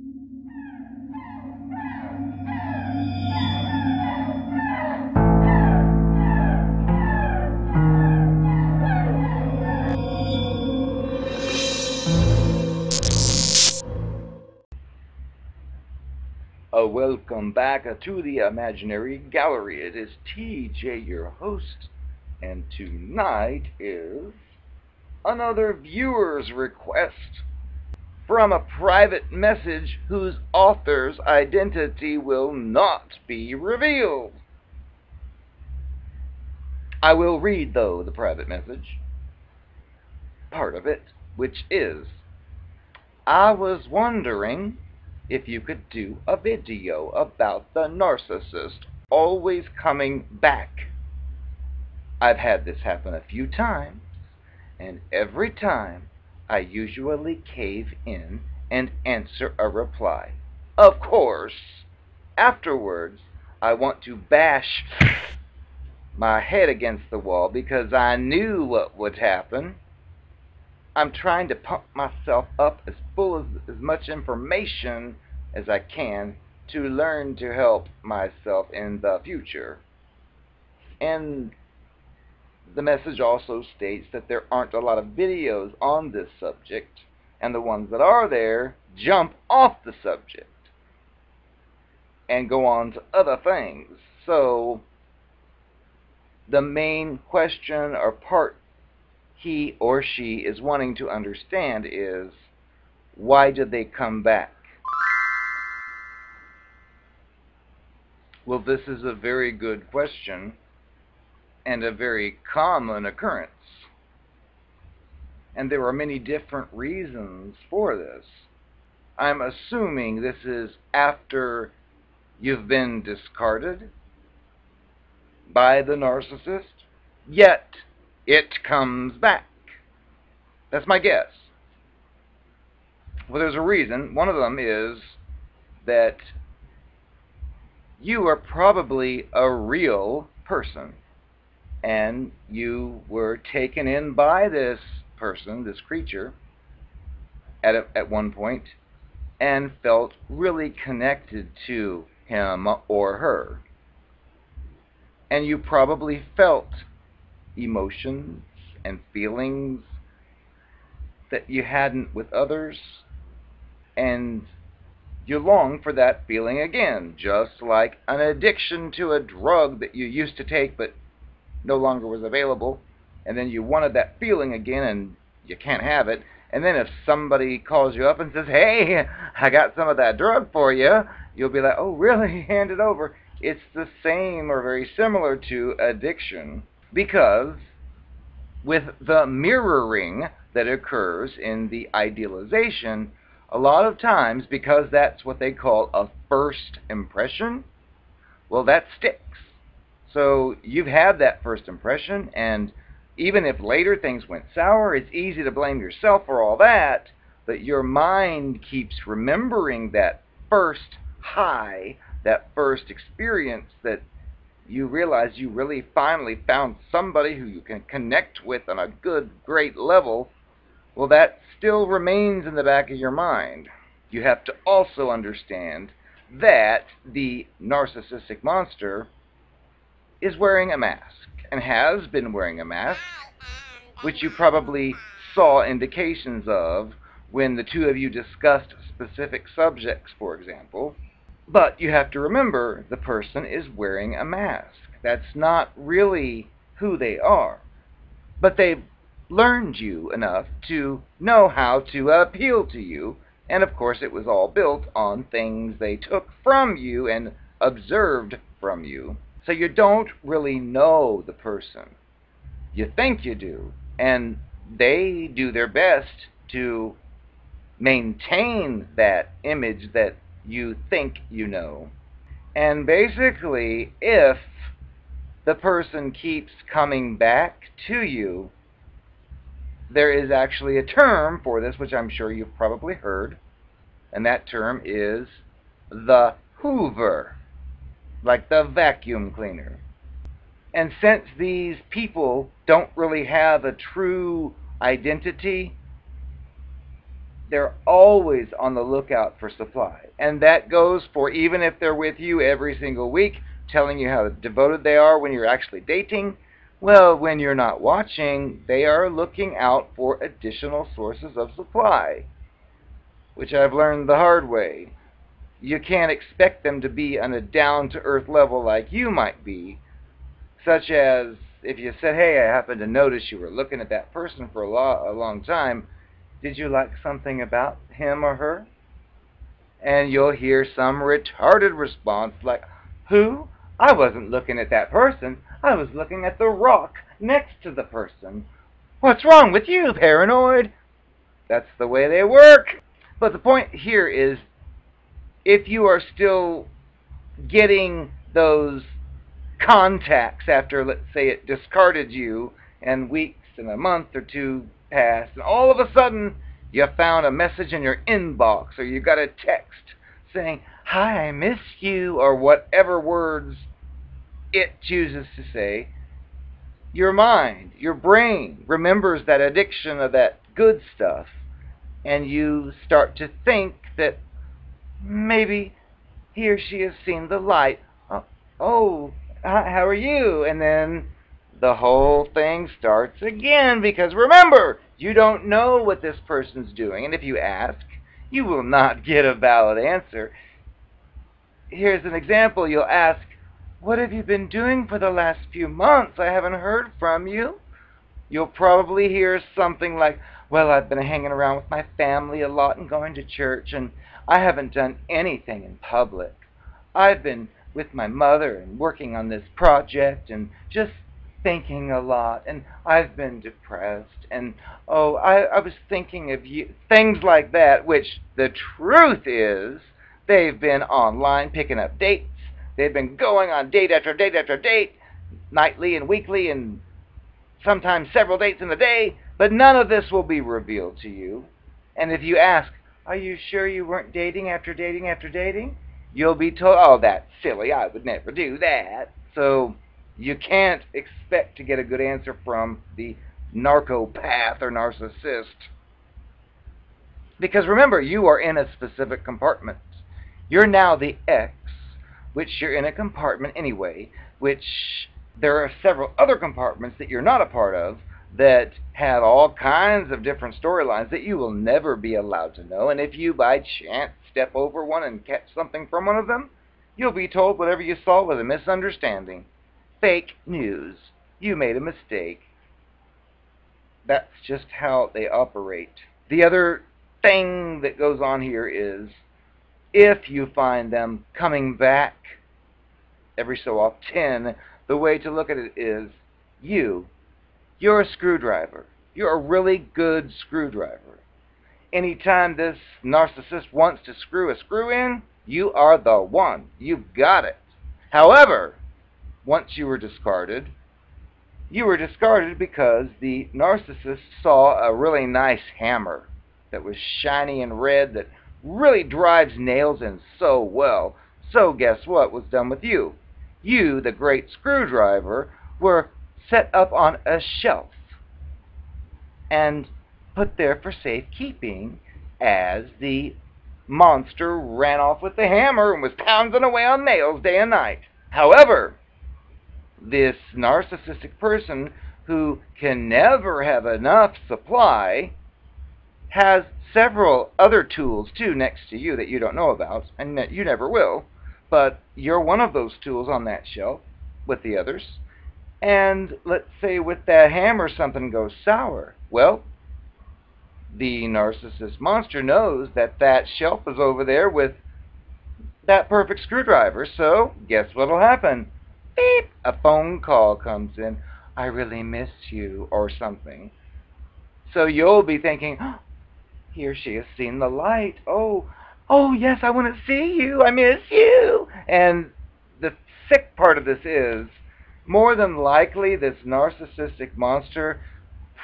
Welcome back to the Imaginary Gallery. It is TJ, your host, and tonight is another viewer's request from a private message whose author's identity will not be revealed. I will read, though, the private message, part of it, which is, I was wondering if you could do a video about the narcissist always coming back. I've had this happen a few times, and every time I usually cave in and answer a reply. Of course, afterwards I want to bash my head against the wall because I knew what would happen. I'm trying to pump myself up as full of as much information as I can to learn to help myself in the future. And the message also states that there aren't a lot of videos on this subject, and the ones that are there jump off the subject and go on to other things. So the main question or part he or she is wanting to understand is, why did they come back? Well, this is a very good question and a very common occurrence. And there are many different reasons for this. I'm assuming this is after you've been discarded by the narcissist, yet it comes back. That's my guess. Well, there's a reason. One of them is that you are probably a real person, and you were taken in by this person, this creature, at one point, and felt really connected to him or her. And you probably felt emotions and feelings that you hadn't with others, and you long for that feeling again, just like an addiction to a drug that you used to take but no longer was available, and then you wanted that feeling again and you can't have it. And then if somebody calls you up and says, hey, I got some of that drug for you, you'll be like, oh really, hand it over. It's the same or very similar to addiction, because with the mirroring that occurs in the idealization, a lot of times, because that's what they call a first impression, well, that sticks. So you've had that first impression, and even if later things went sour, it's easy to blame yourself for all that, but your mind keeps remembering that first high, that first experience that you realize you really finally found somebody who you can connect with on a good, great level. Well, that still remains in the back of your mind. You have to also understand that the narcissistic monster is wearing a mask, and has been wearing a mask, which you probably saw indications of when the two of you discussed specific subjects, for example. But you have to remember, the person is wearing a mask. That's not really who they are. But they've learned you enough to know how to appeal to you, and of course it was all built on things they took from you and observed from you. So you don't really know the person. You think you do, and they do their best to maintain that image that you think you know. And basically, if the person keeps coming back to you, there is actually a term for this, which I'm sure you've probably heard, and that term is the hoover, like the vacuum cleaner. And since these people don't really have a true identity, they're always on the lookout for supply. And that goes for even if they're with you every single week, telling you how devoted they are when you're actually dating. Well, when you're not watching, they are looking out for additional sources of supply, which I've learned the hard way. You can't expect them to be on a down-to-earth level like you might be, such as if you said, hey, I happened to notice you were looking at that person for a long time. Did you like something about him or her? And you'll hear some retarded response like, who? I wasn't looking at that person. I was looking at the rock next to the person. What's wrong with you, paranoid? That's the way they work. But the point here is, if you are still getting those contacts after, let's say, it discarded you, and weeks and a month or two passed, and all of a sudden you found a message in your inbox, or you got a text saying, hi, I miss you, or whatever words it chooses to say, your mind, your brain remembers that addiction of that good stuff, and you start to think that maybe he or she has seen the light. Oh, how are you? And then the whole thing starts again, because remember, you don't know what this person's doing, and if you ask, you will not get a valid answer. Here's an example. You'll ask, what have you been doing for the last few months? I haven't heard from you. You'll probably hear something like, well, I've been hanging around with my family a lot and going to church, and I haven't done anything in public. I've been with my mother and working on this project and just thinking a lot, and I've been depressed, and oh, I was thinking of you. Things like that, which the truth is, they've been online picking up dates. They've been going on date after date after date, nightly and weekly, and sometimes several dates in a day, but none of this will be revealed to you. And if you ask, are you sure you weren't dating after dating after dating? You'll be told, oh, that's silly, I would never do that. So you can't expect to get a good answer from the narcopath or narcissist. Because remember, you are in a specific compartment. You're now the X, which you're in a compartment anyway, which there are several other compartments that you're not a part of that have all kinds of different storylines that you will never be allowed to know. And if you by chance step over one and catch something from one of them, you'll be told whatever you saw was a misunderstanding. Fake news. You made a mistake. That's just how they operate. The other thing that goes on here is, if you find them coming back every so often, the way to look at it is, you're a screwdriver. You're a really good screwdriver. Anytime this narcissist wants to screw a screw in, you are the one. You've got it. However, once you were discarded because the narcissist saw a really nice hammer that was shiny and red that really drives nails in so well. So guess what was done with you? You, the great screwdriver, were set up on a shelf and put there for safekeeping as the monster ran off with the hammer and was pounding away on nails day and night. However, this narcissistic person who can never have enough supply has several other tools too next to you that you don't know about, and that you never will, but you're one of those tools on that shelf with the others. And let's say with that hammer something goes sour. Well, the narcissist monster knows that that shelf is over there with that perfect screwdriver, so guess what'll happen? Beep! A phone call comes in. I really miss you, or something. So you'll be thinking, oh, he or she has seen the light. Oh, yes, I want to see you. I miss you. And the sick part of this is, more than likely, this narcissistic monster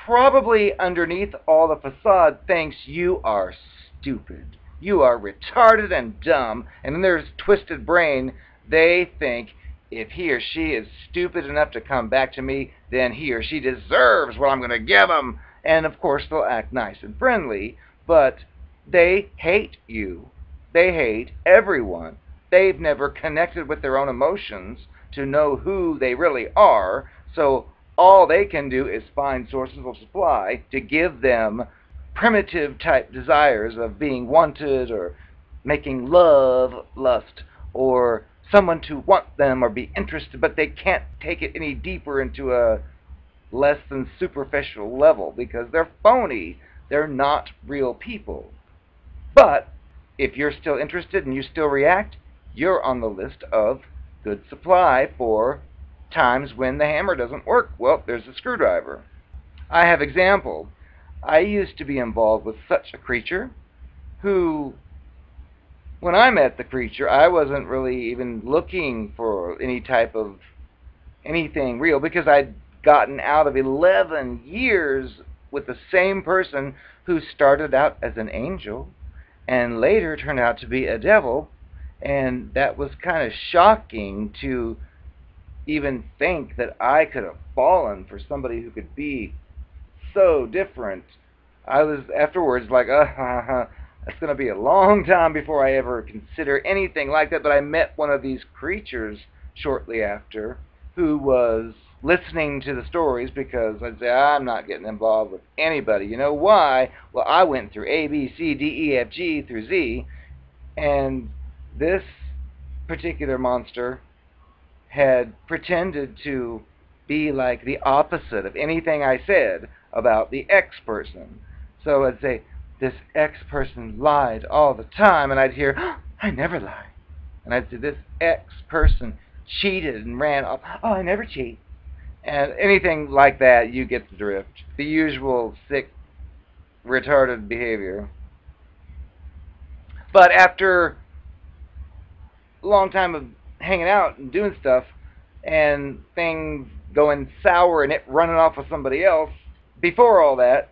probably underneath all the facade thinks you are stupid. You are retarded and dumb. And in their twisted brain, they think, if he or she is stupid enough to come back to me, then he or she deserves what I'm going to give him. And of course, they'll act nice and friendly, but They hate you. They hate everyone. They've never connected with their own emotions to know who they really are, so all they can do is find sources of supply to give them primitive type desires of being wanted or making love lust or someone to want them or be interested, but they can't take it any deeper into a less than superficial level because they're phony. They're not real people. But if you're still interested and you still react, you're on the list of good supply for times when the hammer doesn't work. Well, there's a screwdriver. I have example. I used to be involved with such a creature who, when I met the creature, I wasn't really even looking for any type of anything real because I'd gotten out of 11 years with the same person who started out as an angel and later turned out to be a devil, and that was kind of shocking to even think that I could have fallen for somebody who could be so different. I was afterwards like, it's going to be a long time before I ever consider anything like that, but I met one of these creatures shortly after who was listening to the stories because I'd say, I'm not getting involved with anybody. You know why? Well, I went through A, B, C, D, E, F, G through Z, and this particular monster had pretended to be like the opposite of anything I said about the X person. So I'd say, this X person lied all the time, and I'd hear, I never lie. And I'd say, this X person cheated and ran off. Oh, I never cheat. And anything like that, you get the drift. The usual sick, retarded behavior. But after a long time of hanging out and doing stuff, and things going sour and it running off with somebody else, before all that,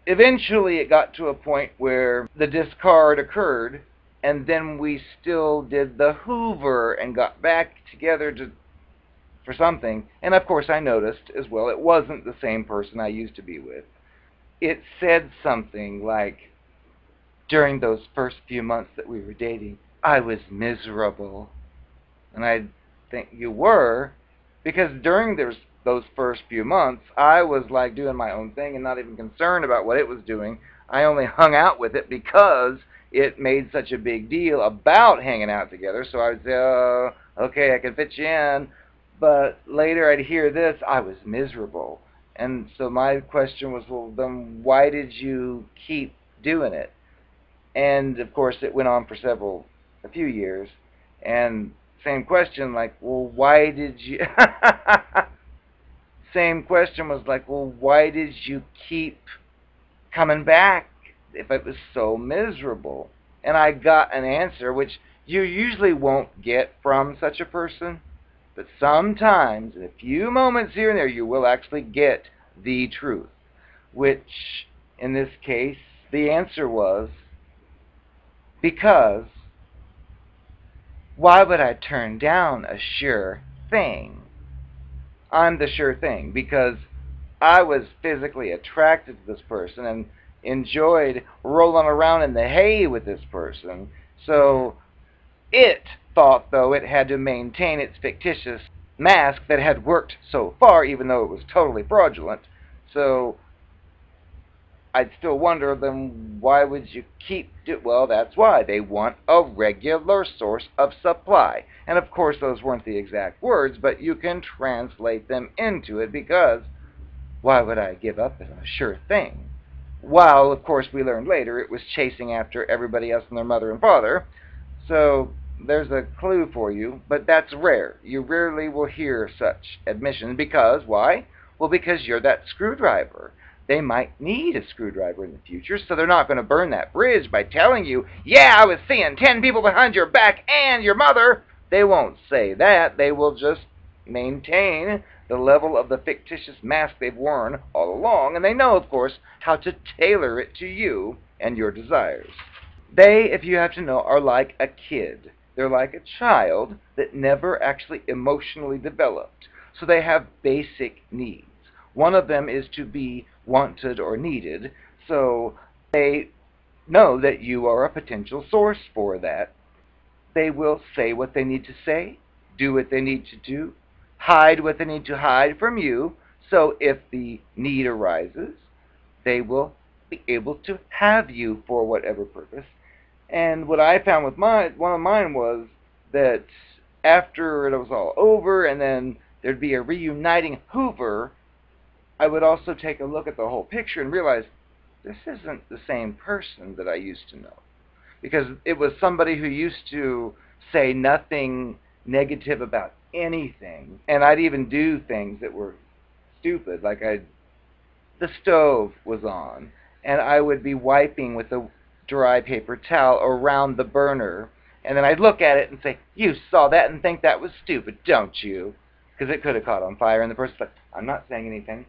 eventually it got to a point where the discard occurred, and then we still did the hoover and got back together for something. And of course I noticed as well it wasn't the same person I used to be with. It said something like, during those first few months that we were dating, I was miserable. And I think you were, because during those first few months, I was like doing my own thing and not even concerned about what it was doing. I only hung out with it because it made such a big deal about hanging out together. So I would say, oh, okay, I can fit you in. But later I'd hear this, I was miserable. And so my question was, well, then why did you keep doing it? And of course it went on for a few years. And same question, like, well, why did you... Same question was like, well, why did you keep coming back if it was so miserable? And I got an answer, which you usually won't get from such a person, but sometimes, in a few moments here and there, you will actually get the truth, which, in this case, the answer was, because why would I turn down a sure thing? I'm the sure thing, because I was physically attracted to this person and enjoyed rolling around in the hay with this person. So it thought, though, it had to maintain its fictitious mask that had worked so far, even though it was totally fraudulent. So I'd still wonder, then why would you keep it? Well, that's why. They want a regular source of supply. And of course, those weren't the exact words, but you can translate them into it, because why would I give up as a sure thing? While, of course, we learned later it was chasing after everybody else and their mother and father. So there's a clue for you, but that's rare. You rarely will hear such admissions. Because, why? Well, because you're that screwdriver. They might need a screwdriver in the future, so they're not going to burn that bridge by telling you, yeah, I was seeing 10 people behind your back and your mother. They won't say that. They will just maintain the level of the fictitious mask they've worn all along, and they know, of course, how to tailor it to you and your desires. They, if you have to know, are like a kid. They're like a child that never actually emotionally developed. So they have basic needs. One of them is to be wanted or needed. So they know that you are a potential source for that. They will say what they need to say, do what they need to do, hide what they need to hide from you, so if the need arises, they will be able to have you for whatever purpose. And what I found with one of mine was that after it was all over and then there'd be a reuniting hoover, I would also take a look at the whole picture and realize this isn't the same person that I used to know. Because it was somebody who used to say nothing negative about anything, and I'd even do things that were stupid, like the stove was on, and I would be wiping with a dry paper towel around the burner, and then I'd look at it and say, "You saw that and think that was stupid, don't you?" Because it could have caught on fire, and the person's like, "I'm not saying anything."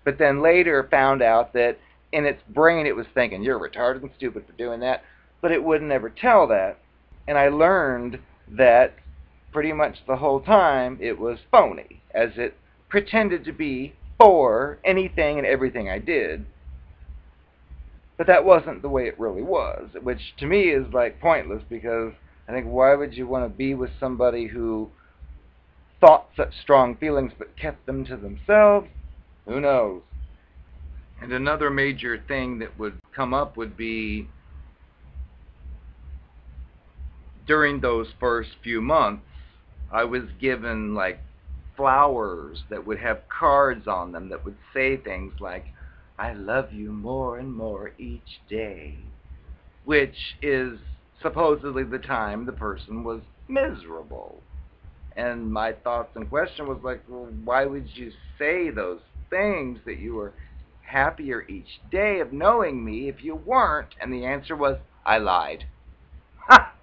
But then later found out that in its brain it was thinking, "You're retarded and stupid for doing that," but it would never tell that. And I learned that pretty much the whole time it was phony, as it pretended to be for anything and everything I did. But that wasn't the way it really was, which to me is like pointless, because I think, why would you want to be with somebody who thought such strong feelings but kept them to themselves? Who knows? And another major thing that would come up would be during those first few months, I was given like flowers that would have cards on them that would say things like, "I love you more and more each day," which is supposedly the time the person was miserable. And my thoughts and question was like, well, why would you say those things that you were happier each day of knowing me if you weren't? And the answer was, I lied. Ha!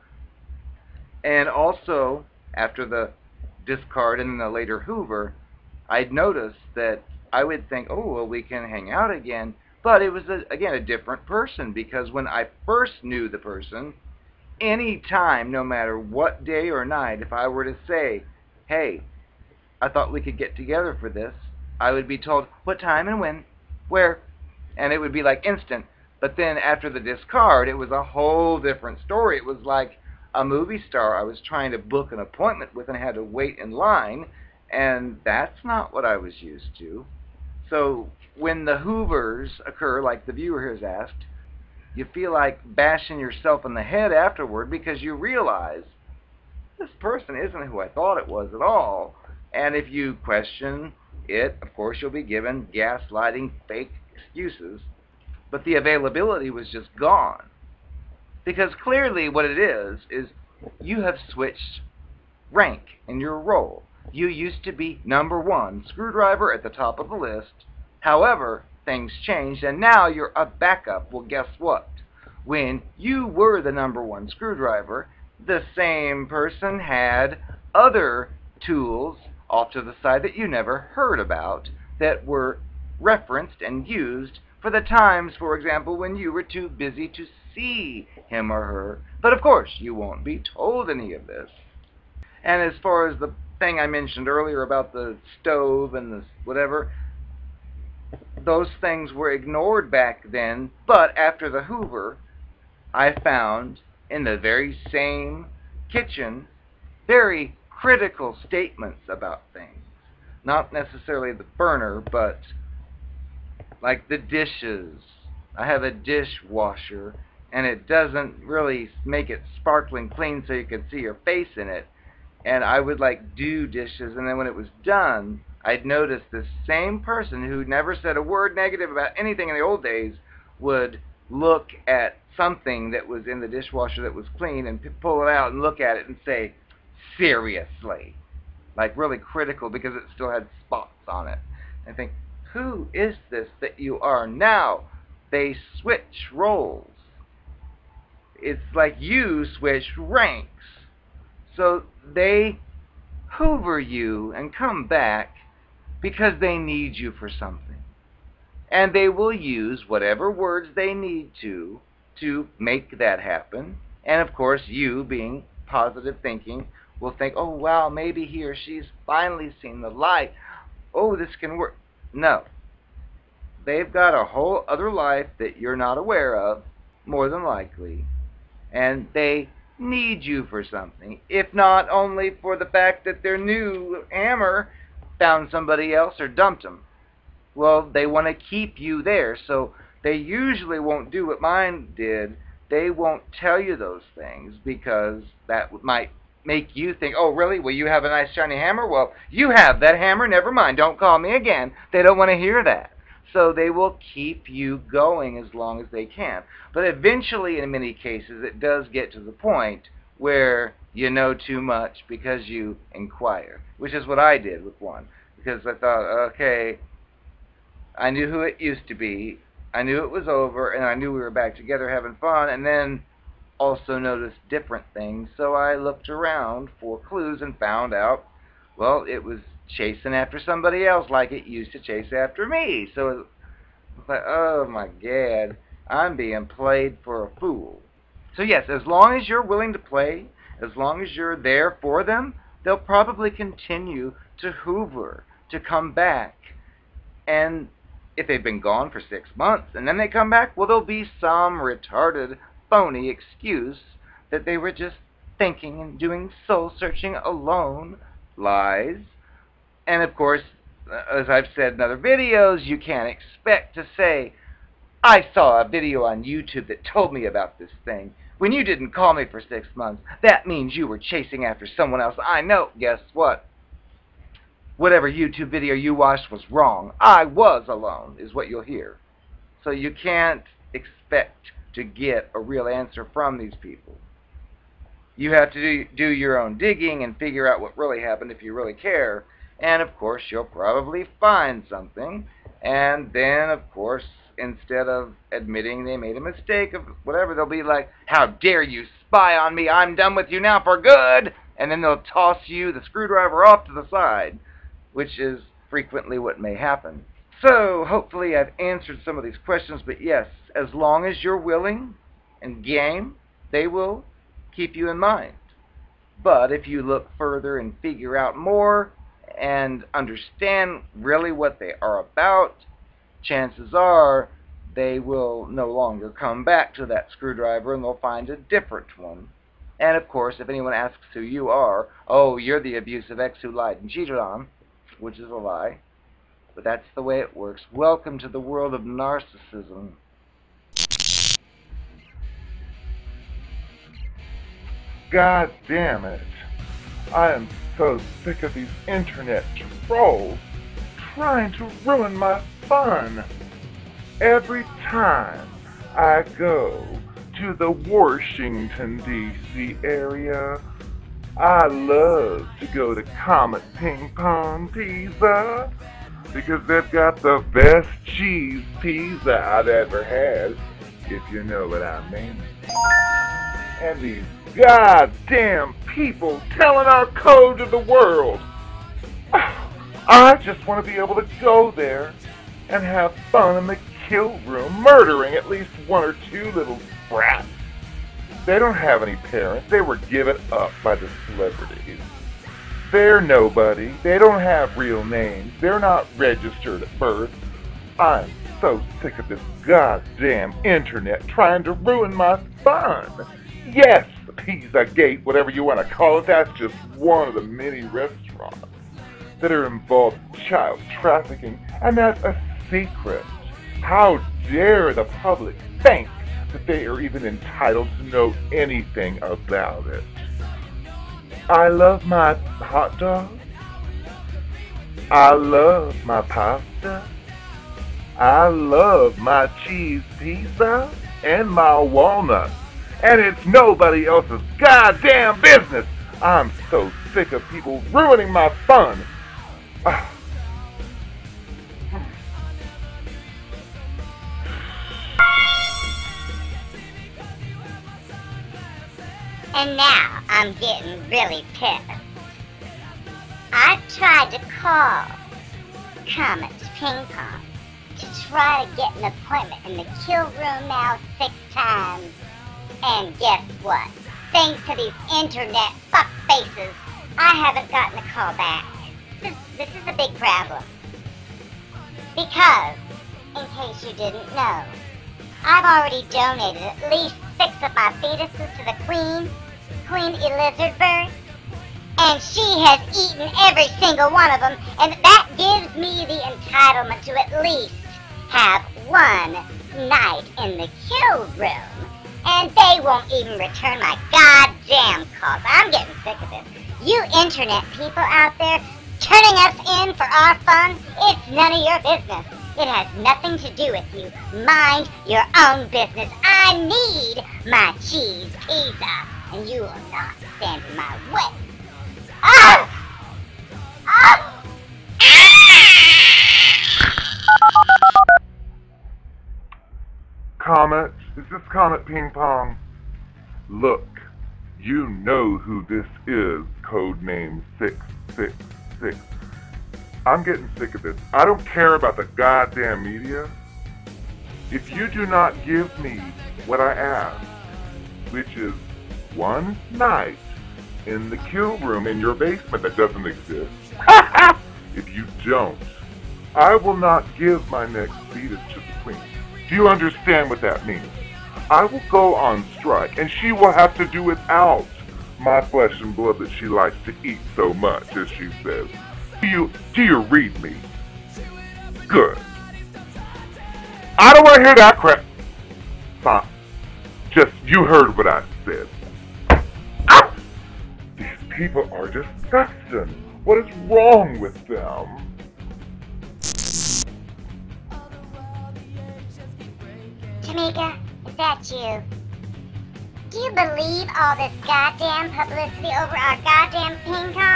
And also, after the discard and the later hoover, I'd noticed that I would think, oh, well, we can hang out again. But it was, again, a different person, because when I first knew the person, any time, no matter what day or night, if I were to say, "Hey, I thought we could get together for this," I would be told, "What time and when? Where?" And it would be like instant. But then after the discard, it was a whole different story. It was like a movie star I was trying to book an appointment with and had to wait in line, and that's not what I was used to. So when the hoovers occur, like the viewer has asked, you feel like bashing yourself in the head afterward, because you realize this person isn't who I thought it was at all. And if you question it, of course, you'll be given gaslighting, fake excuses. But the availability was just gone. Because clearly what it is you have switched rank in your role. You used to be number one, screwdriver at the top of the list. However, things changed, and now you're a backup. Well, guess what? When you were the number one screwdriver, the same person had other tools off to the side that you never heard about that were referenced and used for the times, for example, when you were too busy to see him or her. But of course, you won't be told any of this. And as far as the thing I mentioned earlier about the stove and the whatever, those things were ignored back then, but after the hoover, I found in the very same kitchen very critical statements about things. Not necessarily the burner, but like the dishes. I have a dishwasher, and it doesn't really make it sparkling clean so you can see your face in it. And I would like do dishes, and then when it was done, I'd notice this same person who never said a word negative about anything in the old days would look at something that was in the dishwasher that was clean and pull it out and look at it and say, "Seriously?" Like really critical, because it still had spots on it. And I think, who is this that you are now? They switch roles. It's like you switched ranks. So they hoover you and come back because they need you for something. And they will use whatever words they need to make that happen. And of course, you, being positive thinking, will think, oh, wow, maybe he or she's finally seen the light. Oh, this can work. No. They've got a whole other life that you're not aware of, more than likely. And they need you for something, if not only for the fact that their new hammer found somebody else or dumped them. Well, they want to keep you there, so they usually won't do what mine did. They won't tell you those things because that might make you think, oh, really? Well, you have a nice shiny hammer? Well, you have that hammer. Never mind. Don't call me again. They don't want to hear that. So they will keep you going as long as they can. But eventually, in many cases, it does get to the point where you know too much because you inquire, which is what I did with one. Because I thought, okay, I knew who it used to be, I knew it was over, and I knew we were back together having fun, and then also noticed different things, so I looked around for clues and found out, well, it was chasing after somebody else like it used to chase after me. So it was like, oh my God, I'm being played for a fool. So yes, as long as you're willing to play, as long as you're there for them, they'll probably continue to hoover, to come back. And if they've been gone for 6 months and then they come back, well, there'll be some retarded, phony excuse that they were just thinking and doing soul-searching alone. Lies. And of course, as I've said in other videos, you can't expect to say, I saw a video on YouTube that told me about this thing. When you didn't call me for 6 months, that means you were chasing after someone else. I know. Guess what? Whatever YouTube video you watched was wrong. I was alone, is what you'll hear. So you can't expect to get a real answer from these people. You have to do your own digging and figure out what really happened if you really care. And of course, you'll probably find something. And then, of course, instead of admitting they made a mistake of whatever, they'll be like, how dare you spy on me? I'm done with you now for good. And then they'll toss you the screwdriver off to the side, which is frequently what may happen. So, hopefully I've answered some of these questions, but yes, as long as you're willing and game, they will keep you in mind. But if you look further and figure out more and understand really what they are about, chances are they will no longer come back to that screwdriver and they'll find a different one. And of course, if anyone asks who you are, oh, you're the abusive ex who lied and cheated on, which is a lie. But that's the way it works. Welcome to the world of narcissism. God damn it. I am so sick of these internet trolls trying to ruin my fun. Every time I go to the Washington, D.C. area, I love to go to Comet Ping Pong Pizza because they've got the best cheese pizza I've ever had, if you know what I mean. And these goddamn people telling our code to the world. I just want to be able to go there and have fun in the kill room, murdering at least one or two little brats. They don't have any parents. They were given up by the celebrities. They're nobody. They don't have real names. They're not registered at birth. I'm so sick of this goddamn internet trying to ruin my fun. Yes, the Pizza Gate, whatever you want to call it, that's just one of the many restaurants that are involved in child trafficking, and that's a secret. How dare the public think that they are even entitled to know anything about it? I love my hot dog. I love my pasta. I love my cheese pizza and my walnuts. And it's nobody else's goddamn business. I'm so sick of people ruining my fun. And now I'm getting really pissed. I tried to call Comet's Ping Pong to try to get an appointment in the kill room now 6 times. And guess what? Thanks to these internet fuck faces, I haven't gotten a call back. This is a big problem. Because, in case you didn't know, I've already donated at least 6 of my fetuses to the Queen Elizabeth, and she has eaten every single one of them, and that gives me the entitlement to at least have one night in the kill room, and they won't even return my goddamn calls. I'm getting sick of this. You internet people out there turning us in for our fun, it's none of your business. It has nothing to do with you. Mind your own business. I need my cheese pizza, and you will not stand in my way. Ah! Ah! Comet, is this Comet Ping Pong? Look, you know who this is, codename 666. I'm getting sick of this. I don't care about the goddamn media. If you do not give me what I ask, which is one night in the kill room in your basement that doesn't exist, if you don't, I will not give my next fetus to the Queen. Do you understand what that means? I will go on strike, and she will have to do without my flesh and blood that she likes to eat so much, as she says. Do you read me? Good. I don't want to hear that crap. Fine. Just, you heard what I said. Ah! These people are disgusting. What is wrong with them? Tamika, is that you? Do you believe all this goddamn publicity over our goddamn ping pong?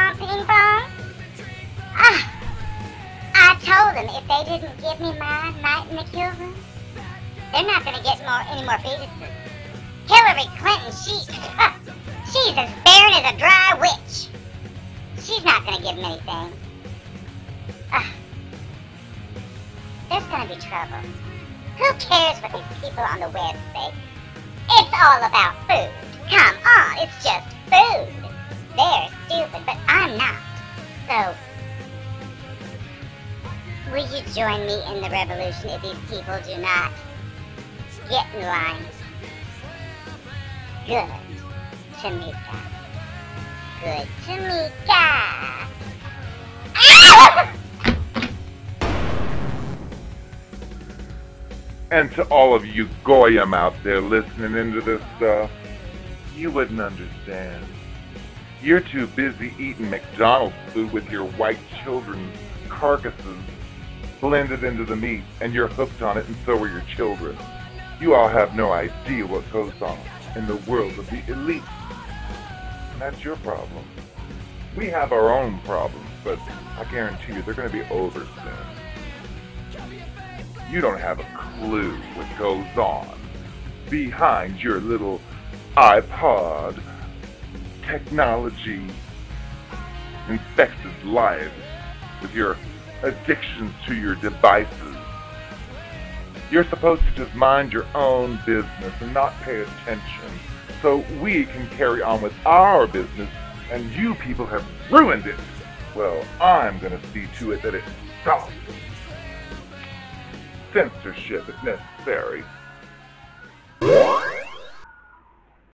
I told them if they didn't give me my night in the kill room, they're not gonna get any more fetuses. Hillary Clinton, she's as barren as a dry witch. She's not gonna give them anything. There's gonna be trouble. Who cares what these people on the web say? It's all about food. Come on, it's just food. They're stupid, but I'm not. So, will you join me in the revolution if these people do not get in line? Good, Tamika. Good, Tamika. Ah! And to all of you goyim out there listening into this stuff, you wouldn't understand. You're too busy eating McDonald's food with your white children's carcasses blended into the meat, and you're hooked on it, and so are your children. You all have no idea what goes on in the world of the elite. And that's your problem. We have our own problems, but I guarantee you they're going to be over soon. You don't have a clue what goes on behind your little iPod technology infected lives with your addictions to your devices. You're supposed to just mind your own business and not pay attention so we can carry on with our business, and you people have ruined it. Well, I'm going to see to it that it stops. Censorship if necessary.